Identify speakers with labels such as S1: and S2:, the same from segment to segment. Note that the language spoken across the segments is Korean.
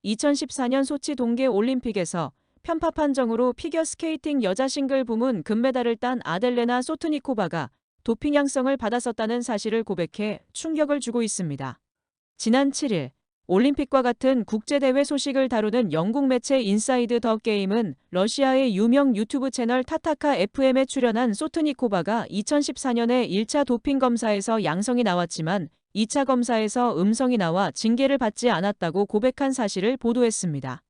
S1: 2014년 소치 동계올림픽에서 편파 판정으로 피겨스케이팅 여자 싱글 부문 금메달을 딴 아델레나 소트니코바가 도핑 양성을 받았었다는 사실을 고백해 충격을 주고 있습니다. 지난 7일 올림픽과 같은 국제대회 소식을 다루는 영국 매체 인사이드 더 게임은 러시아의 유명 유튜브 채널 타타카 FM에 출연한 소트니코바가 2014년에 1차 도핑 검사에서 양성이 나왔지만 2차 검사에서 음성이 나와 징계를 받지 않았다고 고백한 사실을 보도했습니다.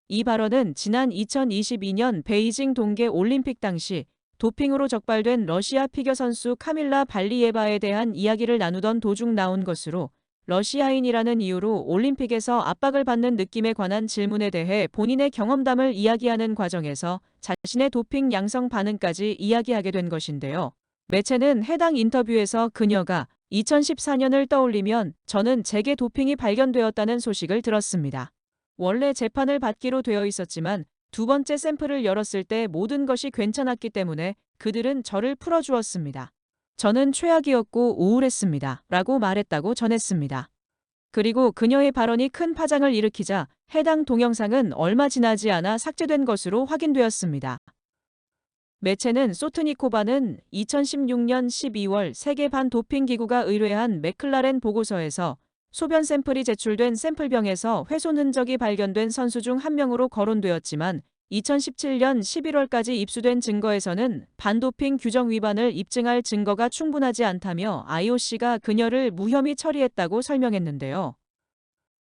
S1: 이 발언은 지난 2022년 베이징 동계 올림픽 당시 도핑으로 적발된 러시아 피겨 선수 카밀라 발리예바에 대한 이야기를 나누던 도중 나온 것으로, 러시아인이라는 이유로 올림픽에서 압박을 받는 느낌에 관한 질문에 대해 본인의 경험담을 이야기하는 과정에서 자신의 도핑 양성 반응까지 이야기하게 된 것인데요. 매체는 해당 인터뷰에서 그녀가 2014년을 떠올리면 저는 제게 도핑이 발견되었다는 소식을 들었습니다. 원래 재판을 받기로 되어 있었지만 두 번째 샘플을 열었을 때 모든 것이 괜찮았기 때문에 그들은 저를 풀어주었습니다. 저는 최악이었고 우울했습니다. 라고 말했다고 전했습니다. 그리고 그녀의 발언이 큰 파장을 일으키자 해당 동영상은 얼마 지나지 않아 삭제된 것으로 확인되었습니다. 매체는 소트니코바는 2016년 12월 세계 반도핑기구가 의뢰한 맥클라렌 보고서에서 소변 샘플이 제출된 샘플병에서 훼손 흔적이 발견된 선수 중 한 명으로 거론되었지만 2017년 11월까지 입수된 증거에서는 반도핑 규정 위반을 입증할 증거가 충분하지 않다며 IOC가 그녀를 무혐의 처리했다고 설명했는데요.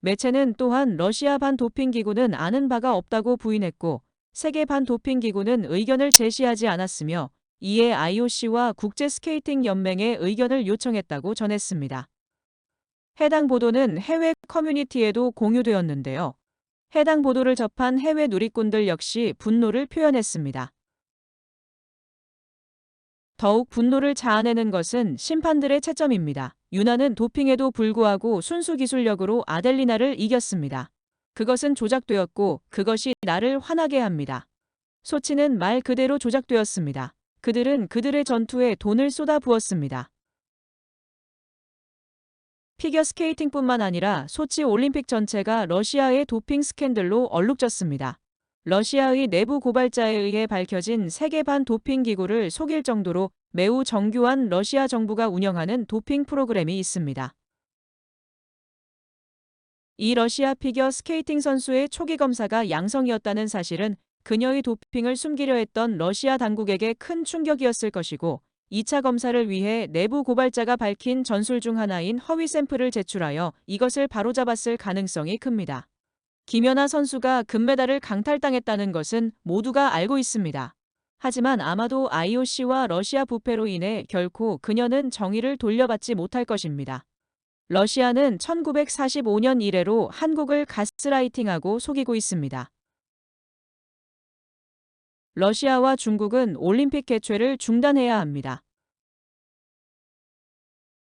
S1: 매체는 또한 러시아 반도핑기구는 아는 바가 없다고 부인했고, 세계 반도핑기구는 의견을 제시하지 않았으며 이에 IOC와 국제스케이팅 연맹에 의견을 요청했다고 전했습니다. 해당 보도는 해외 커뮤니티에도 공유되었는데요. 해당 보도를 접한 해외 누리꾼들 역시 분노를 표현했습니다. 더욱 분노를 자아내는 것은 심판들의 채점입니다. 유나는 도핑에도 불구하고 순수 기술력으로 아델리나를 이겼습니다. 그것은 조작되었고 그것이 나를 화나게 합니다. 소치는 말 그대로 조작되었습니다. 그들은 그들의 전투에 돈을 쏟아부었습니다. 피겨스케이팅뿐만 아니라 소치 올림픽 전체가 러시아의 도핑 스캔들로 얼룩졌습니다. 러시아의 내부 고발자에 의해 밝혀진 세계 반도핑 기구를 속일 정도로 매우 정교한 러시아 정부가 운영하는 도핑 프로그램이 있습니다. 이 러시아 피겨 스케이팅 선수의 초기 검사가 양성이었다는 사실은 그녀의 도핑을 숨기려 했던 러시아 당국에게 큰 충격이었을 것이고, 2차 검사를 위해 내부 고발자가 밝힌 전술 중 하나인 허위 샘플을 제출하여 이것을 바로잡았을 가능성이 큽니다. 김연아 선수가 금메달을 강탈당했다는 것은 모두가 알고 있습니다. 하지만 아마도 IOC와 러시아 부패로 인해 결코 그녀는 정의를 돌려받지 못할 것입니다. 러시아는 1945년 이래로 한국을 가스라이팅하고 속이고 있습니다. 러시아와 중국은 올림픽 개최를 중단해야 합니다.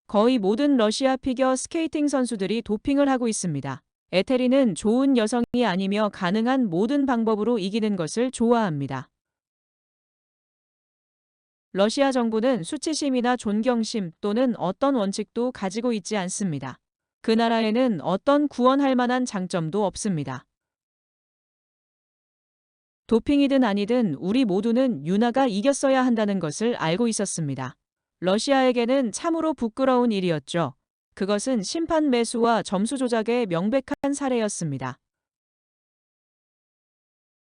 S1: 거의 모든 러시아 피겨 스케이팅 선수들이 도핑을 하고 있습니다. 에테리는 좋은 여성이 아니며 가능한 모든 방법으로 이기는 것을 좋아합니다. 러시아 정부는 수치심이나 존경심 또는 어떤 원칙도 가지고 있지 않습니다. 그 나라에는 어떤 구원할 만한 장점도 없습니다. 도핑이든 아니든 우리 모두는 유나가 이겼어야 한다는 것을 알고 있었습니다. 러시아에게는 참으로 부끄러운 일이었죠. 그것은 심판 매수와 점수 조작의 명백한 사례였습니다.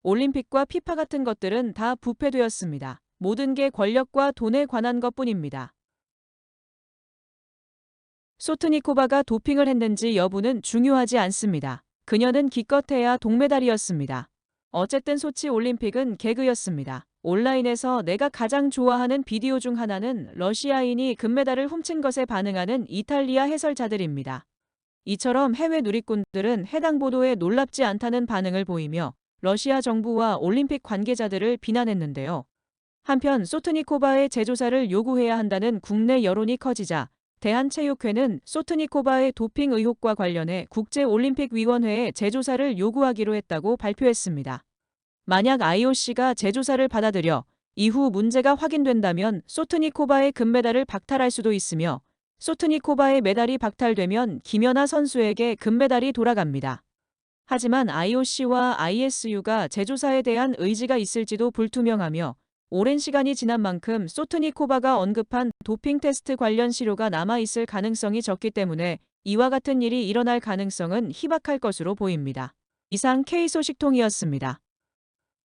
S1: 올림픽과 피파 같은 것들은 다 부패되었습니다. 모든 게 권력과 돈에 관한 것뿐입니다. 소트니코바가 도핑을 했는지 여부는 중요하지 않습니다. 그녀는 기껏해야 동메달이었습니다. 어쨌든 소치 올림픽은 개그였습니다. 온라인에서 내가 가장 좋아하는 비디오 중 하나는 러시아인이 금메달을 훔친 것에 반응하는 이탈리아 해설자들입니다. 이처럼 해외 누리꾼들은 해당 보도에 놀랍지 않다는 반응을 보이며 러시아 정부와 올림픽 관계자들을 비난했는데요. 한편 소트니코바의 재조사를 요구해야 한다는 국내 여론이 커지자 대한체육회는 소트니코바의 도핑 의혹과 관련해 국제올림픽위원회에 재조사를 요구하기로 했다고 발표했습니다. 만약 IOC가 재조사를 받아들여 이후 문제가 확인된다면 소트니코바의 금메달을 박탈할 수도 있으며, 소트니코바의 메달이 박탈되면 김연아 선수에게 금메달이 돌아갑니다. 하지만 IOC와 ISU가 재조사에 대한 의지가 있을지도 불투명하며 오랜 시간이 지난 만큼 소트니코바가 언급한 도핑 테스트 관련 시료가 남아있을 가능성이 적기 때문에 이와 같은 일이 일어날 가능성은 희박할 것으로 보입니다. 이상 K소식통이었습니다.